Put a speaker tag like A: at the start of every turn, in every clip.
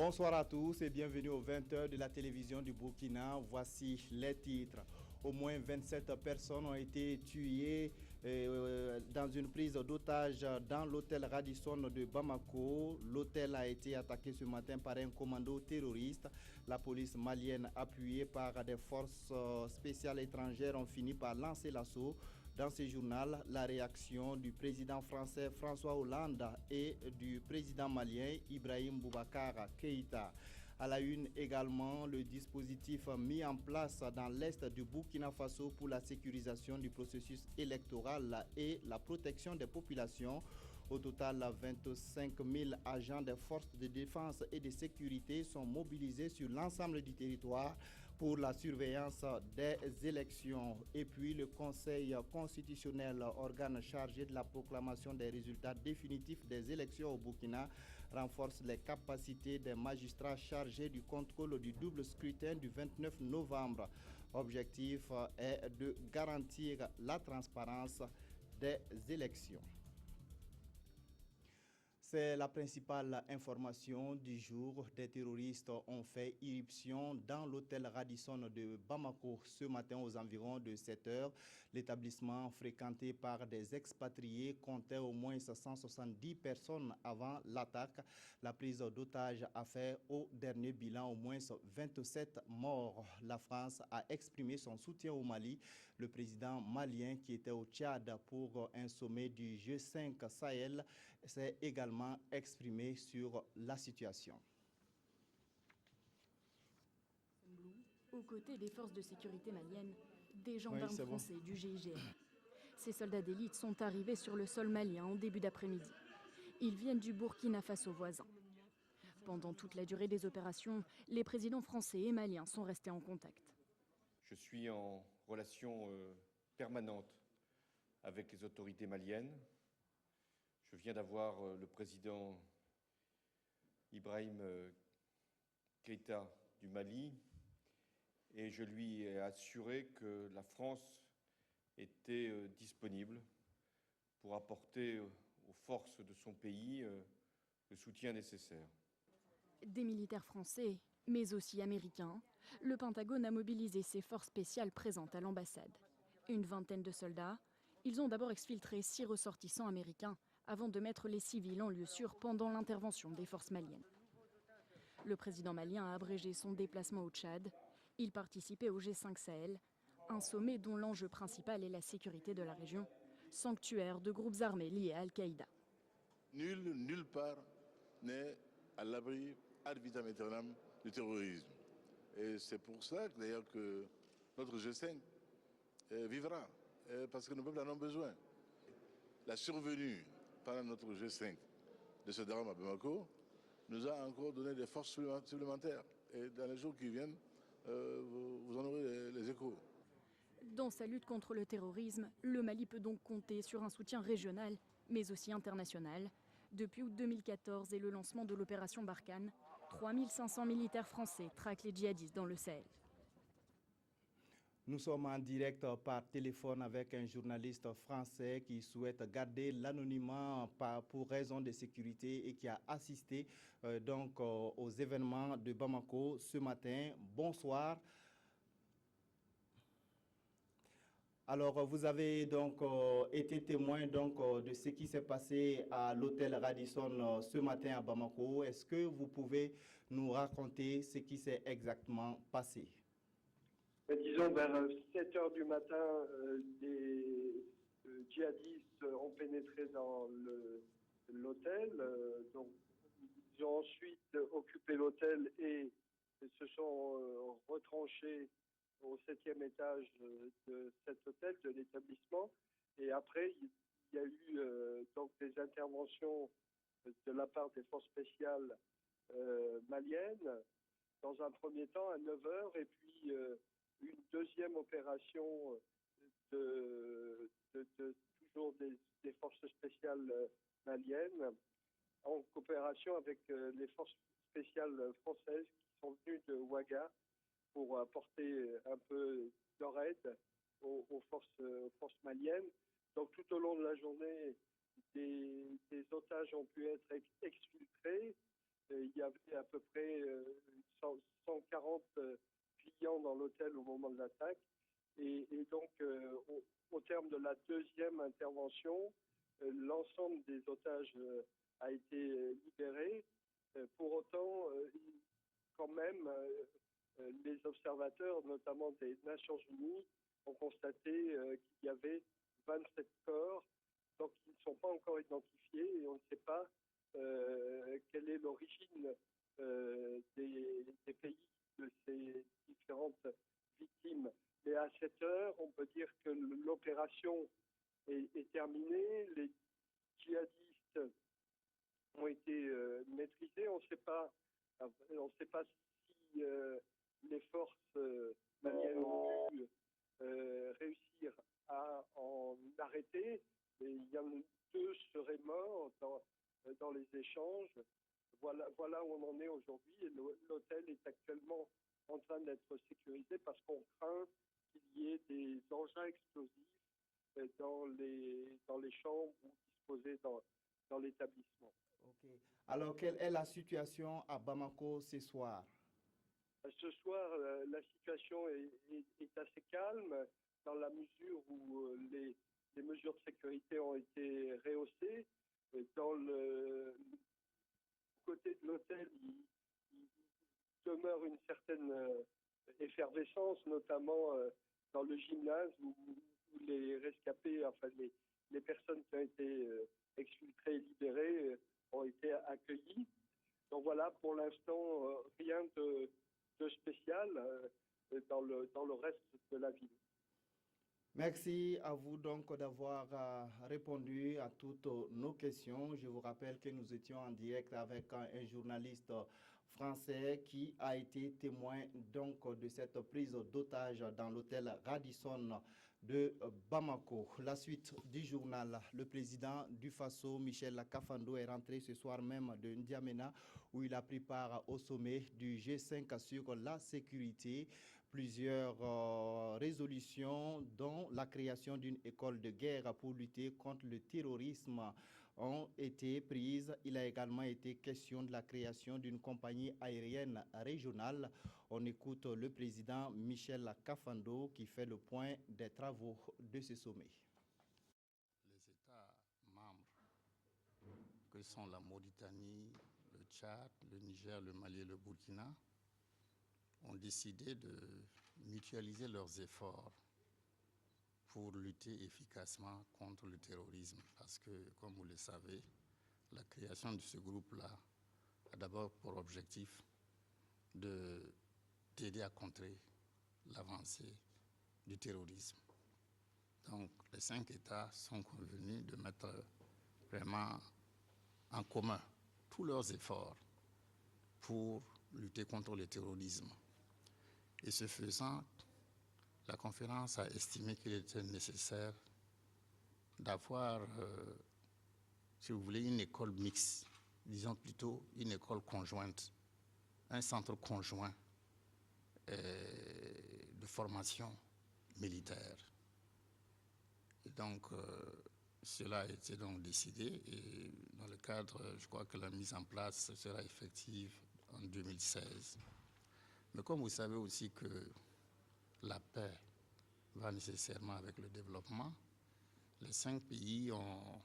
A: Bonsoir à tous et bienvenue aux 20h de la télévision du Burkina. Voici les titres. Au moins 27 personnes ont été tuées dans une prise d'otage dans l'hôtel Radisson de Bamako. L'hôtel a été attaqué ce matin par un commando terroriste. La police malienne, appuyée par des forces spéciales étrangères, ont fini par lancer l'assaut. Dans ce journal, la réaction du président français François Hollande et du président malien Ibrahim Boubacar Keïta. À la une également, le dispositif mis en place dans l'est du Burkina Faso pour la sécurisation du processus électoral et la protection des populations. Au total, 25 000 agents des forces de défense et de sécurité sont mobilisés sur l'ensemble du territoire pour la surveillance des élections. Et puis, le Conseil constitutionnel, organe chargé de la proclamation des résultats définitifs des élections au Burkina, renforce les capacités des magistrats chargés du contrôle du double scrutin du 29 novembre. Objectif est de garantir la transparence des élections. C'est la principale information du jour. Des terroristes ont fait irruption dans l'hôtel Radisson de Bamako ce matin aux environs de 7 heures. L'établissement fréquenté par des expatriés comptait au moins 170 personnes avant l'attaque. La prise d'otages a fait au dernier bilan au moins 27 morts. La France a exprimé son soutien au Mali. Le président malien qui était au Tchad pour un sommet du G5 Sahel s'est également exprimé sur la situation.
B: Aux côtés des forces de sécurité maliennes, des gendarmes français du GIGN. Ces soldats d'élite sont arrivés sur le sol malien en début d'après-midi. Ils viennent du Burkina Faso voisin. Pendant toute la durée des opérations, les présidents français et maliens sont restés en contact.
C: Je suis en relation permanente avec les autorités maliennes. Je viens d'avoir le président Ibrahim Keïta du Mali et je lui ai assuré que la France était disponible pour apporter aux forces de son pays le soutien nécessaire.
B: Des militaires français, mais aussi américains, le Pentagone a mobilisé ses forces spéciales présentes à l'ambassade. Une vingtaine de soldats. Ils ont d'abord exfiltré 6 ressortissants américains avant de mettre les civils en lieu sûr pendant l'intervention des forces maliennes. Le président malien a abrégé son déplacement au Tchad. Il participait au G5 Sahel, un sommet dont l'enjeu principal est la sécurité de la région, sanctuaire de groupes armés liés à Al-Qaïda.
D: Nulle part n'est à l'abri ad vitam aeternam du terrorisme. Et c'est pour ça d'ailleurs que notre G5 vivra, parce que nos peuples en ont besoin. La survenue par notre G5 de ce drame à Bamako nous a encore donné des forces supplémentaires. Et dans les jours qui viennent, vous en aurez les échos.
B: Dans sa lutte contre le terrorisme, le Mali peut donc compter sur un soutien régional, mais aussi international. Depuis août 2014 et le lancement de l'opération Barkhane, 3500 militaires français traquent les djihadistes dans le Sahel.
A: Nous sommes en direct par téléphone avec un journaliste français qui souhaite garder l'anonymat pour raison de sécurité et qui a assisté aux événements de Bamako ce matin. Bonsoir. Alors, vous avez donc été témoin de ce qui s'est passé à l'hôtel Radisson ce matin à Bamako. Est-ce que vous pouvez nous raconter ce qui s'est exactement passé?
E: Disons, vers 7 heures du matin, des djihadistes ont pénétré dans l'hôtel. Donc, ils ont ensuite occupé l'hôtel et se sont retranchés au 7e étage de cet hôtel, de l'établissement. Et après, il y a eu donc des interventions de la part des forces spéciales maliennes, dans un premier temps à 9 heures, et puis une deuxième opération toujours des forces spéciales maliennes, en coopération avec les forces spéciales françaises qui sont venues de Ouaga pour apporter un peu leur aide aux forces maliennes. Donc tout au long de la journée, des otages ont pu être exfiltrés. il y avait à peu près 140 clients dans l'hôtel au moment de l'attaque. Et donc, au terme de la deuxième intervention, l'ensemble des otages a été libéré. Pour autant, quand même, les observateurs, notamment des Nations Unies, ont constaté qu'il y avait 27 corps, donc ils ne sont pas encore identifiés et on ne sait pas quelle est l'origine des pays de ces différentes victimes. Mais à cette heure, on peut dire que l'opération est terminée. Les djihadistes ont été maîtrisés. On ne sait pas si les forces maliennes ont pu réussir à en arrêter. Et il y en a 2 seraient morts dans les échanges. Voilà où on en est aujourd'hui. Et l'hôtel est actuellement en train d'être sécurisé parce qu'on craint qu'il y ait des engins explosifs dans les chambres ou disposés dans l'établissement.
A: Okay. Alors, quelle est la situation à Bamako ce soir?
E: Ce soir, la situation est assez calme dans la mesure où les mesures de sécurité ont été rehaussées. Dans le côté de l'hôtel, il demeure une certaine effervescence, notamment dans le gymnase où les rescapés, enfin les personnes qui ont été exfiltrées et libérées ont été accueillies. Donc voilà, pour l'instant, rien de spécial dans le reste de la ville.
A: Merci à vous donc d'avoir répondu à toutes nos questions. Je vous rappelle que nous étions en direct avec un journaliste français qui a été témoin donc de cette prise d'otage dans l'hôtel Radisson de Bamako. La suite du journal, le président du Faso, Michel Kafando, est rentré ce soir même de N'Djamena où il a pris part au sommet du G5 sur la sécurité. Plusieurs résolutions, dont la création d'une école de guerre pour lutter contre le terrorisme, ont été prises. Il a également été question de la création d'une compagnie aérienne régionale. On écoute le président Michel Kafando qui fait le point des travaux de ce sommet.
F: Les États membres, que sont la Mauritanie, le Tchad, le Niger, le Mali et le Burkina, ont décidé de mutualiser leurs efforts pour lutter efficacement contre le terrorisme. Parce que, comme vous le savez, la création de ce groupe-là a d'abord pour objectif d'aider à contrer l'avancée du terrorisme. Donc, les 5 États sont convenus de mettre vraiment en commun tous leurs efforts pour lutter contre le terrorisme. Et ce faisant, la conférence a estimé qu'il était nécessaire d'avoir, si vous voulez, une école mixte, disons plutôt une école conjointe, un centre conjoint de formation militaire. Et donc, cela a été donc décidé et dans le cadre, je crois que la mise en place sera effective en 2016. Mais comme vous savez aussi que la paix va nécessairement avec le développement, les 5 pays ont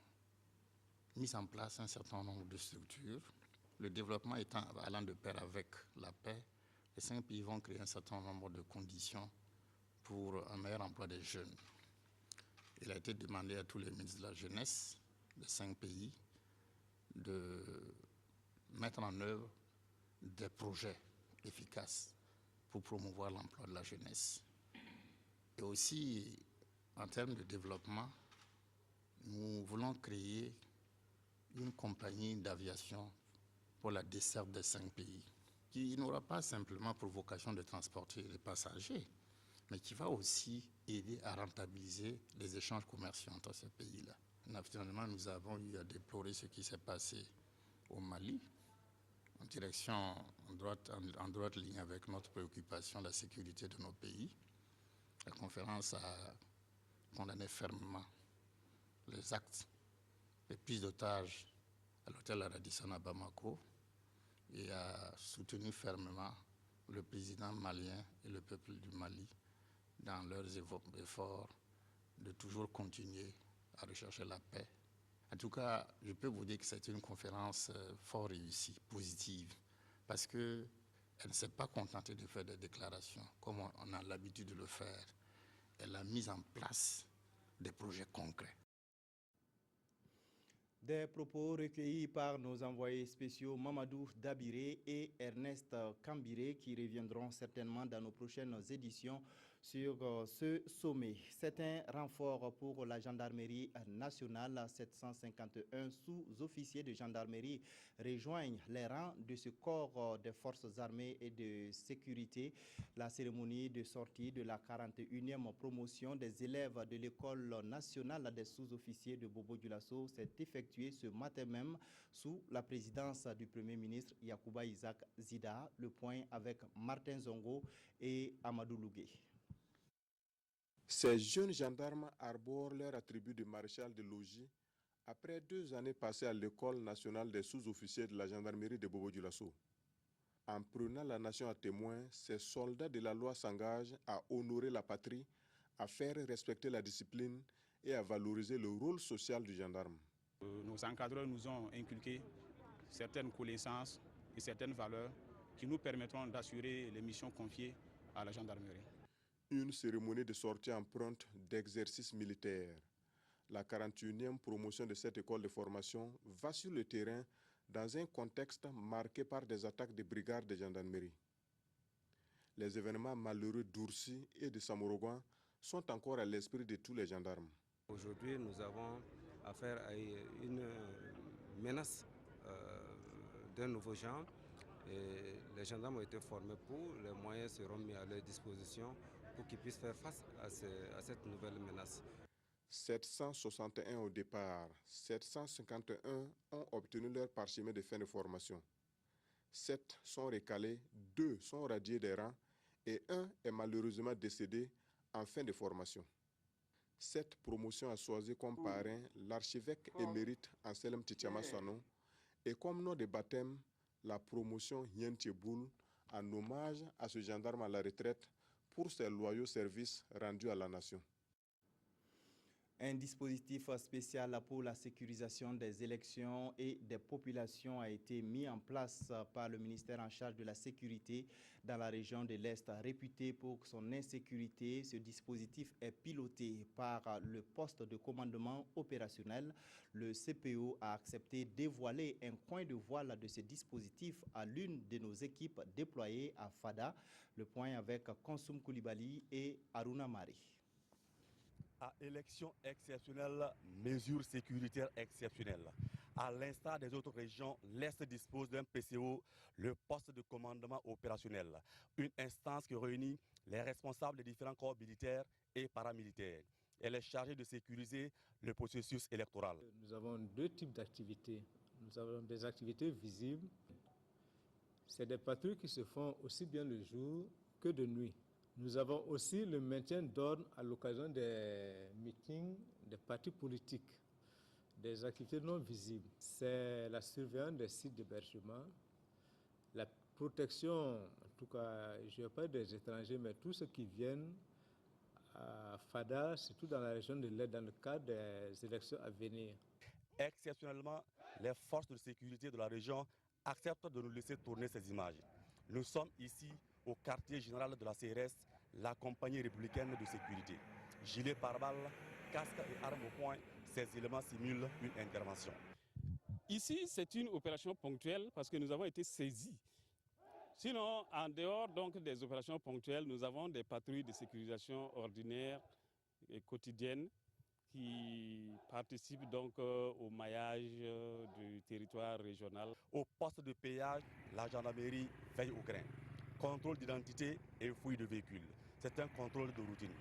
F: mis en place un certain nombre de structures. Le développement allant de pair avec la paix, les 5 pays vont créer un certain nombre de conditions pour un meilleur emploi des jeunes. Il a été demandé à tous les ministres de la jeunesse des 5 pays de mettre en œuvre des projets efficaces pour promouvoir l'emploi de la jeunesse. Et aussi, en termes de développement, nous voulons créer une compagnie d'aviation pour la desserte des 5 pays, qui n'aura pas simplement pour vocation de transporter les passagers, mais qui va aussi aider à rentabiliser les échanges commerciaux entre ces pays-là. Naturellement, nous avons eu à déplorer ce qui s'est passé au Mali, en direction, en droite ligne avec notre préoccupation, la sécurité de nos pays. La conférence a condamné fermement les actes de prise d'otages à l'hôtel Radisson à Bamako et a soutenu fermement le président malien et le peuple du Mali dans leurs efforts de toujours continuer à rechercher la paix. En tout cas, je peux vous dire que c'est une conférence fort réussie, positive, parce qu'elle ne s'est pas contentée de faire des déclarations comme on a l'habitude de le faire. Elle a mis en place des projets concrets.
A: Des propos recueillis par nos envoyés spéciaux Mamadou Dabiré et Ernest Kambiré qui reviendront certainement dans nos prochaines éditions sur ce sommet. C'est un renfort pour la gendarmerie nationale. 751 sous-officiers de gendarmerie rejoignent les rangs de ce corps des forces armées et de sécurité. La cérémonie de sortie de la 41e promotion des élèves de l'école nationale des sous-officiers de Bobo-Dioulasso s'est effectuée ce matin même sous la présidence du Premier ministre Yacouba Isaac Zida. Le point avec Martin Zongo et Amadou Lougué.
G: Ces jeunes gendarmes arborent leur attribut de maréchal de logis après 2 années passées à l'école nationale des sous-officiers de la gendarmerie de Bobo-Dioulasso. En prenant la nation à témoin, ces soldats de la loi s'engagent à honorer la patrie, à faire respecter la discipline et à valoriser le rôle social du gendarme.
H: Nos encadreurs nous ont inculqué certaines connaissances et certaines valeurs qui nous permettront d'assurer les missions confiées à la gendarmerie.
G: Une cérémonie de sortie empreinte d'exercice militaire. La 41e promotion de cette école de formation va sur le terrain dans un contexte marqué par des attaques de brigades de gendarmerie. Les événements malheureux d'Oursi et de Samorogan sont encore à l'esprit de tous les gendarmes.
I: Aujourd'hui, nous avons affaire à une menace d'un nouveau genre. Et les gendarmes ont été formés pour, les moyens seront mis à leur disposition pour qu'ils puissent faire face à cette nouvelle menace.
G: 761 au départ, 751 ont obtenu leur parchemin de fin de formation. 7 sont recalés, 2 sont radiés des rangs et 1 est malheureusement décédé en fin de formation. Cette promotion a choisi comme parrain l'archevêque émérite Anselme Titiama Sanon et comme nom de baptême la promotion Hien Thieboul en hommage à ce gendarme à la retraite pour ses loyaux services rendus à la nation.
A: Un dispositif spécial pour la sécurisation des élections et des populations a été mis en place par le ministère en charge de la sécurité dans la région de l'Est. Réputé pour son insécurité, ce dispositif est piloté par le poste de commandement opérationnel. Le CPO a accepté de dévoiler un coin de voile de ce dispositif à l'une de nos équipes déployées à Fada. Le point avec Konsoum Koulibaly et Aruna Mari.
J: À élections exceptionnelles, mesures sécuritaires exceptionnelles. À l'instar des autres régions, l'Est dispose d'un PCO, le poste de commandement opérationnel, une instance qui réunit les responsables des différents corps militaires et paramilitaires. Elle est chargée de sécuriser le processus électoral.
K: Nous avons 2 types d'activités. Nous avons des activités visibles. C'est des patrouilles qui se font aussi bien le jour que de nuit. Nous avons aussi le maintien d'ordre à l'occasion des meetings des partis politiques, des activités non visibles. C'est la surveillance des sites d'hébergement, la protection, en tout cas, je ne vais pas des étrangers, mais tous ceux qui viennent à Fada, surtout dans la région de l'Est, dans le cadre des élections à venir.
J: Exceptionnellement, les forces de sécurité de la région acceptent de nous laisser tourner ces images. Nous sommes ici au quartier général de la CRS, la compagnie républicaine de sécurité. Gilet pare-balles, casque et armes au poing, ces éléments simulent une intervention.
H: Ici, c'est une opération ponctuelle parce que nous avons été saisis. Sinon, en dehors donc, des opérations ponctuelles, nous avons des patrouilles de sécurisation ordinaires et quotidiennes qui participent donc au maillage du territoire régional.
J: Au poste de péage, la gendarmerie veille au grain. Contrôle d'identité et fouille de véhicules. C'est un contrôle de routine.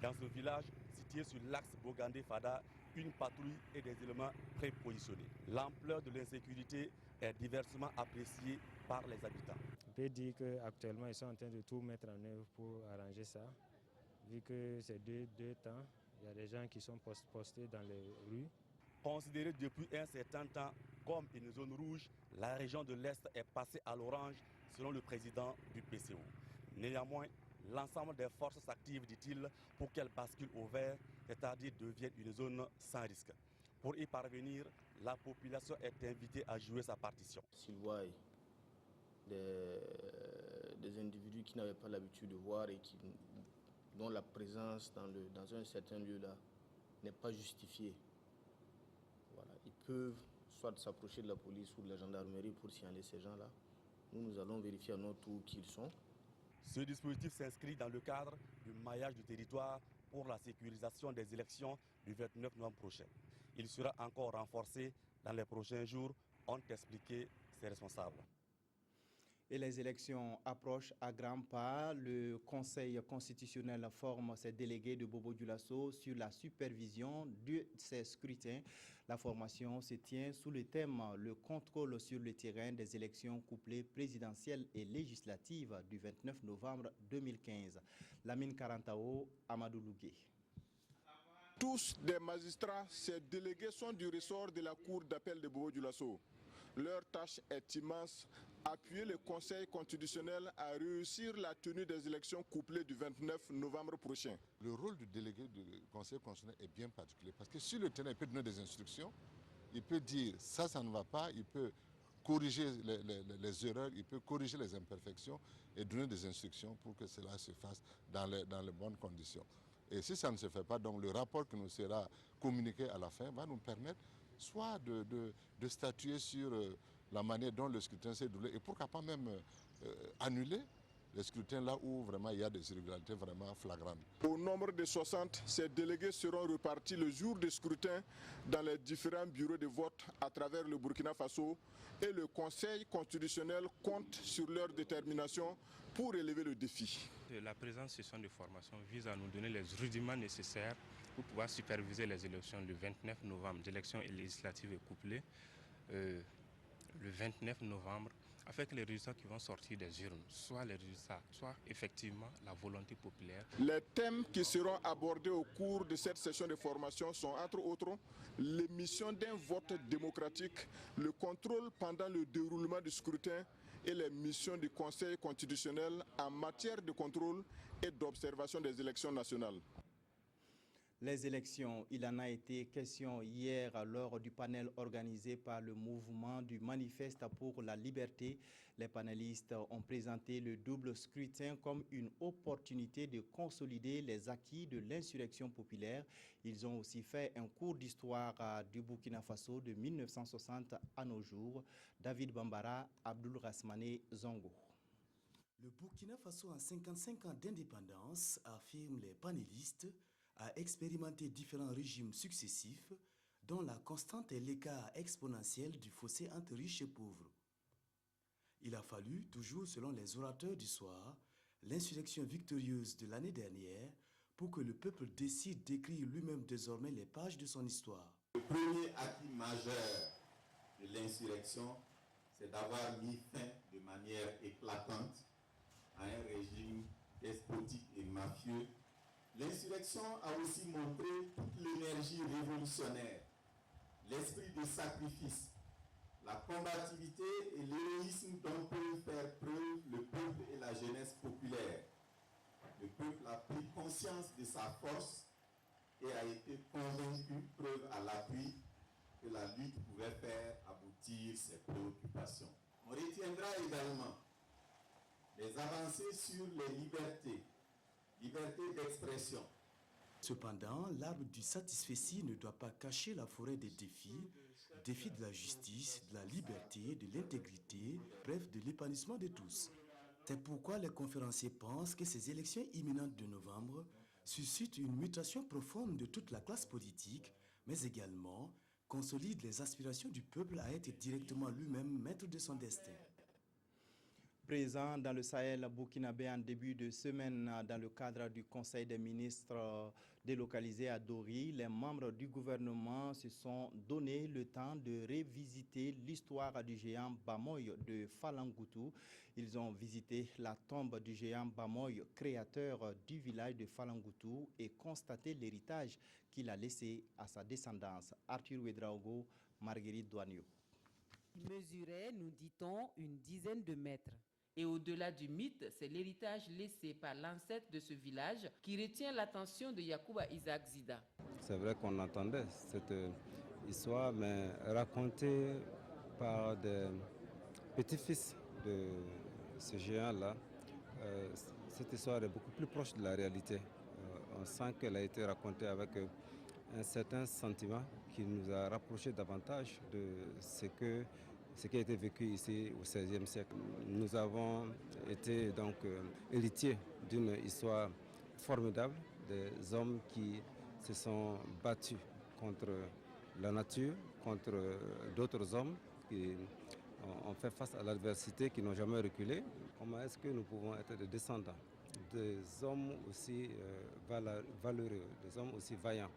J: Dans ce village, situé sur l'axe Bogandé-Fada, une patrouille et des éléments prépositionnés. L'ampleur de l'insécurité est diversement appréciée par les habitants.
L: On peut dire qu'actuellement, ils sont en train de tout mettre en œuvre pour arranger ça. Vu que c'est deux temps, il y a des gens qui sont postés dans les rues.
J: Considérée depuis un certain temps comme une zone rouge, la région de l'Est est passée à l'orange selon le président du PCO. Néanmoins, l'ensemble des forces s'activent, dit-il, pour qu'elle bascule au vert, c'est-à-dire devienne une zone sans risque. Pour y parvenir, la population est invitée à jouer sa partition.
M: S'ils voient des individus qui n'avaient pas l'habitude de voir et dont la présence dans un certain lieu-là n'est pas justifiée, voilà, ils peuvent soit s'approcher de la police ou de la gendarmerie pour signaler ces gens-là. Nous allons vérifier à notre tour qui ils sont.
J: Ce dispositif s'inscrit dans le cadre du maillage du territoire pour la sécurisation des élections du 29 novembre prochain. Il sera encore renforcé dans les prochains jours, ont expliqué ses responsables.
A: Et les élections approchent à grands pas. Le Conseil constitutionnel forme ses délégués de Bobo Dioulasso sur la supervision de ces scrutins. La formation se tient sous le thème « Le contrôle sur le terrain des élections couplées présidentielles et législatives du 29 novembre 2015 ». Lamine Karantao, Amadou Lougué.
G: Tous des magistrats, ces délégués sont du ressort de la Cour d'appel de Bobo Dioulasso. Leur tâche est immense, appuyer le Conseil constitutionnel à réussir la tenue des élections couplées du 29 novembre prochain.
N: Le rôle du délégué du Conseil constitutionnel est bien particulier parce que sur le terrain, il peut donner des instructions, il peut dire ça, ça ne va pas, il peut corriger les erreurs, il peut corriger les imperfections et donner des instructions pour que cela se fasse dans les bonnes conditions. Et si ça ne se fait pas, donc le rapport qui nous sera communiqué à la fin va nous permettre soit de statuer sur la manière dont le scrutin s'est déroulé et pourquoi pas même annuler les scrutins là où vraiment il y a des irrégularités vraiment flagrantes.
G: Au nombre de 60, ces délégués seront repartis le jour du scrutin dans les différents bureaux de vote à travers le Burkina Faso et le Conseil constitutionnel compte sur leur détermination pour relever le défi.
L: La présente session de formation vise à nous donner les rudiments nécessaires pour pouvoir superviser les élections le 29 novembre, l'élection législative et couplée, le 29 novembre, avec les résultats qui vont sortir des urnes, soit les résultats, soit effectivement la volonté populaire.
G: Les thèmes qui seront abordés au cours de cette session de formation sont entre autres l'émission d'un vote démocratique, le contrôle pendant le déroulement du scrutin et les missions du Conseil constitutionnel en matière de contrôle et d'observation des élections nationales.
A: Les élections, il en a été question hier lors du panel organisé par le mouvement du Manifeste pour la liberté. Les panélistes ont présenté le double scrutin comme une opportunité de consolider les acquis de l'insurrection populaire. Ils ont aussi fait un cours d'histoire du Burkina Faso de 1960 à nos jours. David Bambara, Abdul Rasmane Zongo.
O: Le Burkina Faso en 55 ans d'indépendance, affirment les panélistes, a expérimenté différents régimes successifs dont la constante est l'écart exponentiel du fossé entre riches et pauvres. Il a fallu, toujours selon les orateurs du soir, l'insurrection victorieuse de l'année dernière pour que le peuple décide d'écrire lui-même désormais les pages de son histoire.
P: Le premier acquis majeur de l'insurrection, c'est d'avoir mis fin de manière éclatante à un régime despotique et mafieux. L'insurrection a aussi montré toute l'énergie révolutionnaire, l'esprit de sacrifice, la combativité et l'héroïsme dont peuvent faire preuve le peuple et la jeunesse populaire. Le peuple a pris conscience de sa force et a été convaincu, preuve à l'appui, que la lutte pouvait faire aboutir ses préoccupations. On retiendra également les avancées sur les liberté d'expression.
O: Cependant, l'arbre du satisfecit ne doit pas cacher la forêt des défis, défis de la justice, de la liberté, de l'intégrité, bref, de l'épanouissement de tous. C'est pourquoi les conférenciers pensent que ces élections imminentes de novembre suscitent une mutation profonde de toute la classe politique, mais également consolident les aspirations du peuple à être directement lui-même maître de son destin.
A: Présent dans le Sahel burkinabé en début de semaine dans le cadre du Conseil des ministres délocalisé à Dori, les membres du gouvernement se sont donné le temps de revisiter l'histoire du géant Bamoy de Falangoutou. Ils ont visité la tombe du géant Bamoy, créateur du village de Falangoutou, et constaté l'héritage qu'il a laissé à sa descendance. Arthur Ouedraogo, Marguerite Douaniou.
Q: Il mesurait, nous dit-on, une dizaine de mètres. Et au-delà du mythe, c'est l'héritage laissé par l'ancêtre de ce village qui retient l'attention de Yacouba Isaac Zida.
I: C'est vrai qu'on entendait cette histoire, mais racontée par des petits-fils de ce géant-là, cette histoire est beaucoup plus proche de la réalité. On sent qu'elle a été racontée avec un certain sentiment qui nous a rapprochés davantage de ce qui a été vécu ici au XVIe siècle. Nous avons été donc héritiers d'une histoire formidable, des hommes qui se sont battus contre la nature, contre d'autres hommes qui ont fait face à l'adversité, qui n'ont jamais reculé. Comment est-ce que nous pouvons être des descendants des hommes aussi valeureux, des hommes aussi vaillants,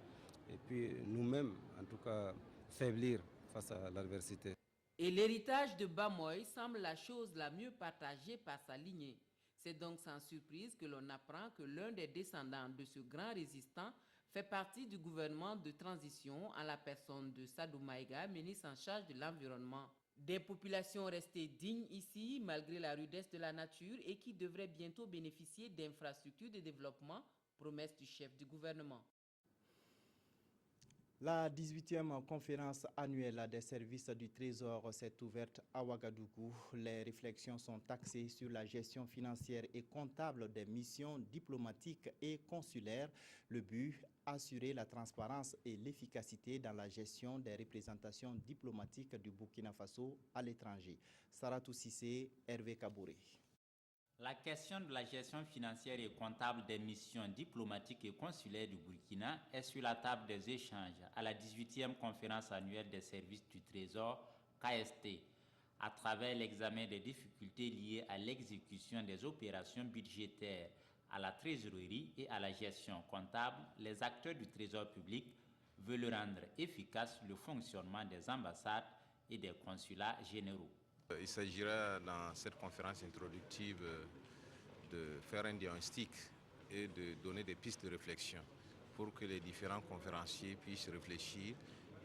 I: et puis nous-mêmes, en tout cas, faiblir face à l'adversité.
Q: Et l'héritage de Bamoy semble la chose la mieux partagée par sa lignée. C'est donc sans surprise que l'on apprend que l'un des descendants de ce grand résistant fait partie du gouvernement de transition en la personne de Sadou Maïga, ministre en charge de l'environnement. Des populations restées dignes ici, malgré la rudesse de la nature, et qui devraient bientôt bénéficier d'infrastructures de développement, promesse du chef du gouvernement.
A: La 18e conférence annuelle des services du Trésor s'est ouverte à Ouagadougou. Les réflexions sont axées sur la gestion financière et comptable des missions diplomatiques et consulaires. Le but, assurer la transparence et l'efficacité dans la gestion des représentations diplomatiques du Burkina Faso à l'étranger. Saratou Sissé, Hervé Kabouré.
R: La question de la gestion financière et comptable des missions diplomatiques et consulaires du Burkina est sur la table des échanges à la 18e conférence annuelle des services du Trésor, KST, à travers l'examen des difficultés liées à l'exécution des opérations budgétaires, à la trésorerie et à la gestion comptable. Les acteurs du Trésor public veulent rendre efficace le fonctionnement des ambassades et des consulats généraux.
S: Il s'agira dans cette conférence introductive de faire un diagnostic et de donner des pistes de réflexion pour que les différents conférenciers puissent réfléchir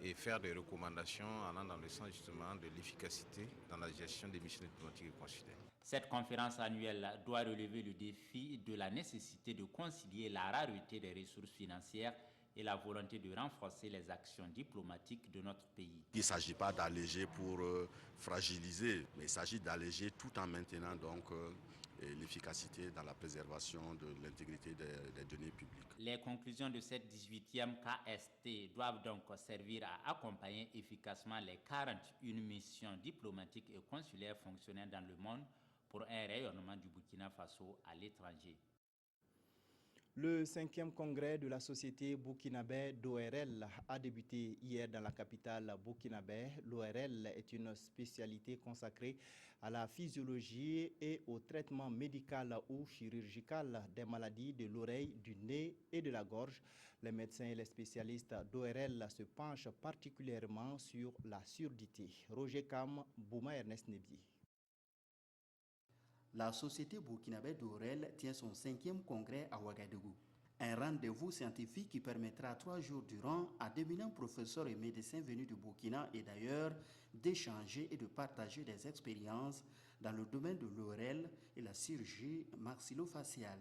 S: et faire des recommandations allant dans le sens justement de l'efficacité dans la gestion des missions diplomatiques et consulaires.
R: Cette conférence annuelle doit relever le défi de la nécessité de concilier la rareté des ressources financières et la volonté de renforcer les actions diplomatiques de notre pays.
T: Il ne s'agit pas d'alléger pour fragiliser, mais il s'agit d'alléger tout en maintenant donc l'efficacité dans la préservation de l'intégrité des données publiques.
R: Les conclusions de cette 18e KST doivent donc servir à accompagner efficacement les 41 missions diplomatiques et consulaires fonctionnant dans le monde pour un rayonnement du Burkina Faso à l'étranger.
A: Le 5e congrès de la société burkinabé d'ORL a débuté hier dans la capitale burkinabé. L'ORL est une spécialité consacrée à la physiologie et au traitement médical ou chirurgical des maladies de l'oreille, du nez et de la gorge. Les médecins et les spécialistes d'ORL se penchent particulièrement sur la surdité. Roger Kam, Bouma Ernest Nebi.
U: La Société burkinabé d'ORL tient son 5e congrès à Ouagadougou. Un rendez-vous scientifique qui permettra 3 jours durant à d'éminents professeurs et médecins venus du Burkina et d'ailleurs d'échanger et de partager des expériences dans le domaine de l'ORL et la chirurgie maxillofaciale.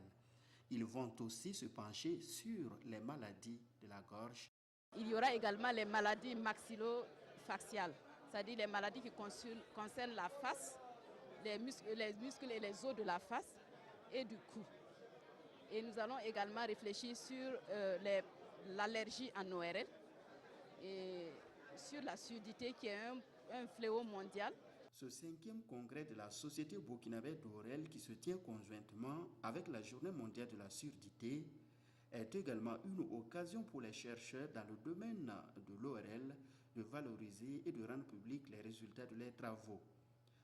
U: Ils vont aussi se pencher sur les maladies de la gorge.
V: Il y aura également les maladies maxillofaciales, c'est-à-dire les maladies qui concernent la face, les muscles et les os de la face et du cou. Et nous allons également réfléchir sur l'allergie en ORL et sur la surdité qui est un fléau mondial.
U: Ce 5e congrès de la Société burkinabé d'ORL qui se tient conjointement avec la Journée mondiale de la surdité est également une occasion pour les chercheurs dans le domaine de l'ORL de valoriser et de rendre publics les résultats de leurs travaux.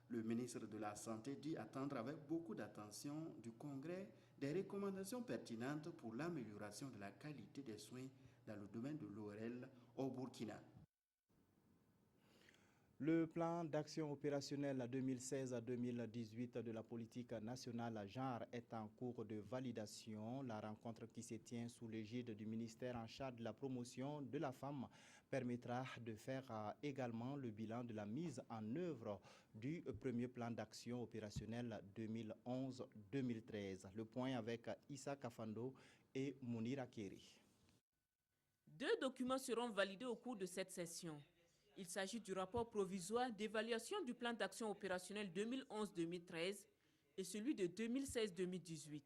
U: Le ministre de la Santé dit attendre avec beaucoup d'attention du Congrès des recommandations pertinentes pour l'amélioration de la qualité des soins dans le domaine de l'ORL au Burkina.
A: Le plan d'action opérationnel 2016-2018 de la politique nationale genre est en cours de validation. La rencontre qui se tient sous l'égide du ministère en charge de la promotion de la femme permettra de faire également le bilan de la mise en œuvre du premier plan d'action opérationnel 2011-2013. Le point avec Issa Kafando et Mounir Akeri.
C: 2 documents seront validés au cours de cette session. Il s'agit du rapport provisoire d'évaluation du plan d'action opérationnel 2011-2013 et celui de 2016-2018.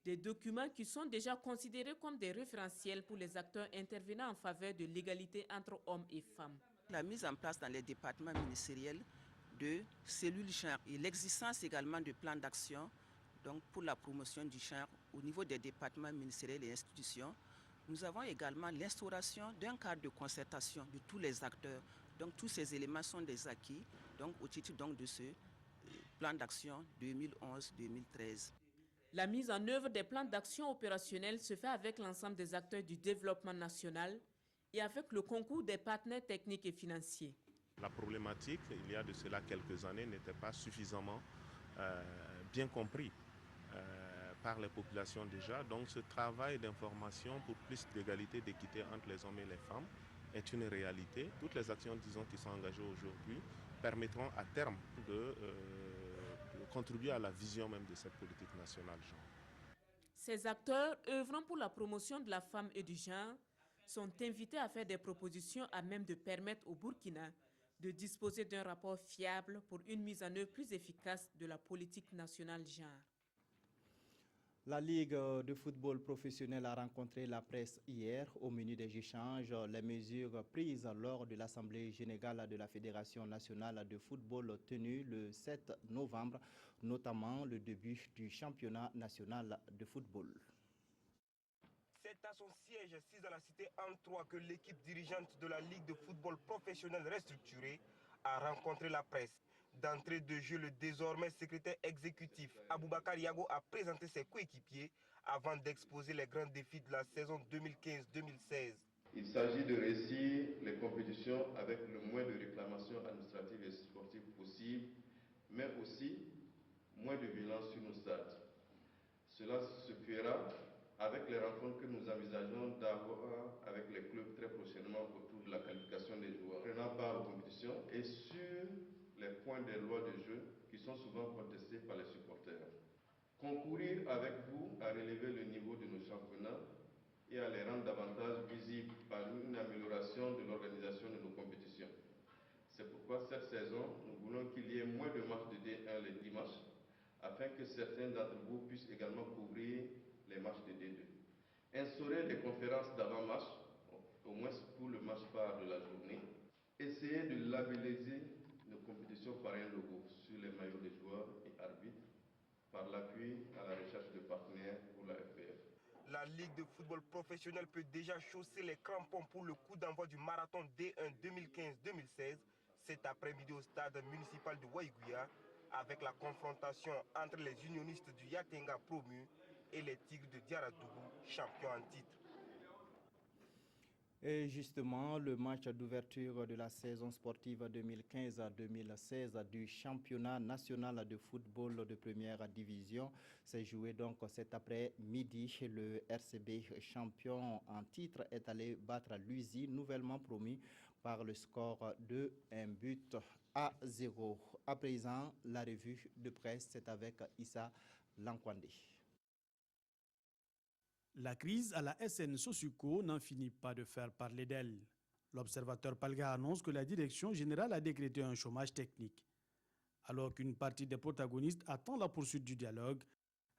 C: Des documents qui sont déjà considérés comme des référentiels pour les acteurs intervenant en faveur de l'égalité entre hommes et femmes.
D: La mise en place dans les départements ministériels de cellules genre et l'existence également de plans d'action donc pour la promotion du genre au niveau des départements ministériels et institutions. Nous avons également l'instauration d'un cadre de concertation de tous les acteurs. Donc tous ces éléments sont des acquis donc, au titre donc, de ce plan d'action 2011-2013.
C: La mise en œuvre des plans d'action opérationnels se fait avec l'ensemble des acteurs du développement national et avec le concours des partenaires techniques et financiers.
W: La problématique, il y a de cela quelques années, n'était pas suffisamment bien compris par les populations déjà. Donc ce travail d'information pour plus d'égalité, d'équité entre les hommes et les femmes est une réalité. Toutes les actions, disons, qui sont engagées aujourd'hui permettront à terme de contribuer à la vision même de cette politique nationale genre.
C: Ces acteurs œuvrant pour la promotion de la femme et du genre sont invités à faire des propositions à même de permettre au Burkina de disposer d'un rapport fiable pour une mise en œuvre plus efficace de la politique nationale genre.
A: La Ligue de football professionnel a rencontré la presse hier. Au menu des échanges, les mesures prises lors de l'Assemblée générale de la Fédération nationale de football tenue le 7 novembre, notamment le début du championnat national de football.
X: C'est à son siège, assis à la cité An3, que l'équipe dirigeante de la Ligue de football professionnel restructurée a rencontré la presse. D'entrée de jeu, le désormais secrétaire exécutif Aboubakar Yago a présenté ses coéquipiers avant d'exposer les grands défis de la saison 2015-2016.
Y: Il s'agit de réussir les compétitions avec le moins de réclamations administratives et sportives possibles, mais aussi moins de violence sur nos stades. Cela se fera avec les rencontres que nous envisageons d'avoir avec les clubs très prochainement autour de la qualification des joueurs, prenant part aux compétitions et sur les points des lois de jeu qui sont souvent contestés par les supporters. Concourir avec vous à relever le niveau de nos championnats et à les rendre davantage visibles par une amélioration de l'organisation de nos compétitions. C'est pourquoi cette saison, nous voulons qu'il y ait moins de matchs de D1 les dimanches, afin que certains d'entre vous puissent également couvrir les matchs de D2. Instaurer des conférences d'avant-match, au moins pour le match phare de la journée. Essayer de labelliser nos compétitions par un logo sur les maillots des joueurs et arbitres, par l'appui à la recherche de partenaires pour la FPF.
X: La Ligue de football professionnel peut déjà chausser les crampons pour le coup d'envoi du marathon D1 2015-2016 cet après-midi au stade municipal de Waïgouya, avec la confrontation entre les unionistes du Yatenga promus et les Tigres de Diaradougou, champions en titre.
A: Et justement, le match d'ouverture de la saison sportive 2015-2016 du championnat national de football de première division s'est joué donc cet après-midi. Le RCB champion en titre est allé battre l'USI, nouvellement promu par le score de 1-0. À présent, la revue de presse, c'est avec Issa Lankwande.
Z: La crise à la SN Sosuco n'en finit pas de faire parler d'elle. L'observateur Palga annonce que la direction générale a décrété un chômage technique. Alors qu'une partie des protagonistes attend la poursuite du dialogue,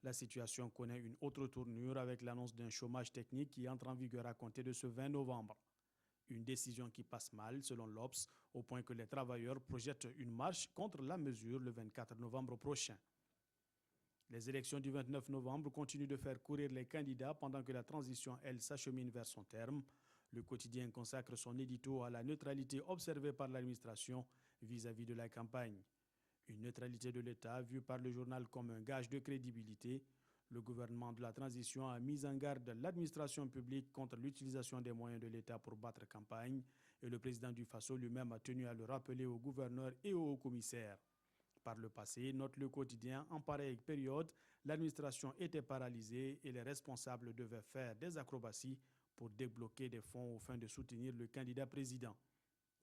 Z: la situation connaît une autre tournure avec l'annonce d'un chômage technique qui entre en vigueur à compter de ce 20 novembre. Une décision qui passe mal, selon l'Obs, au point que les travailleurs projettent une marche contre la mesure le 24 novembre prochain. Les élections du 29 novembre continuent de faire courir les candidats pendant que la transition, elle, s'achemine vers son terme. Le quotidien consacre son édito à la neutralité observée par l'administration vis-à-vis de la campagne. Une neutralité de l'État vue par le journal comme un gage de crédibilité. Le gouvernement de la transition a mis en garde l'administration publique contre l'utilisation des moyens de l'État pour battre campagne et le président du Faso lui-même a tenu à le rappeler aux gouverneurs et aux commissaires. Par le passé, note le quotidien, en pareille période, l'administration était paralysée et les responsables devaient faire des acrobaties pour débloquer des fonds aux fins de soutenir le candidat président.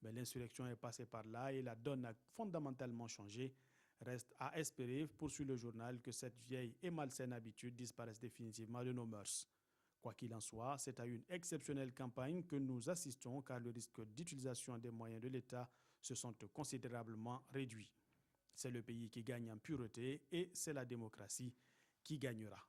Z: Mais l'insurrection est passée par là et la donne a fondamentalement changé. Reste à espérer, poursuit le journal, que cette vieille et malsaine habitude disparaisse définitivement de nos mœurs. Quoi qu'il en soit, c'est à une exceptionnelle campagne que nous assistons car le risque d'utilisation des moyens de l'État se sont considérablement réduits. C'est le pays qui gagne en pureté et c'est la démocratie qui gagnera.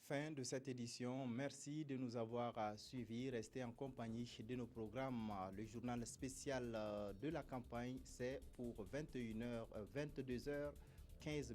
A: Fin de cette édition. Merci de nous avoir suivis. Restez en compagnie de nos programmes. Le journal spécial de la campagne, c'est pour 22h15.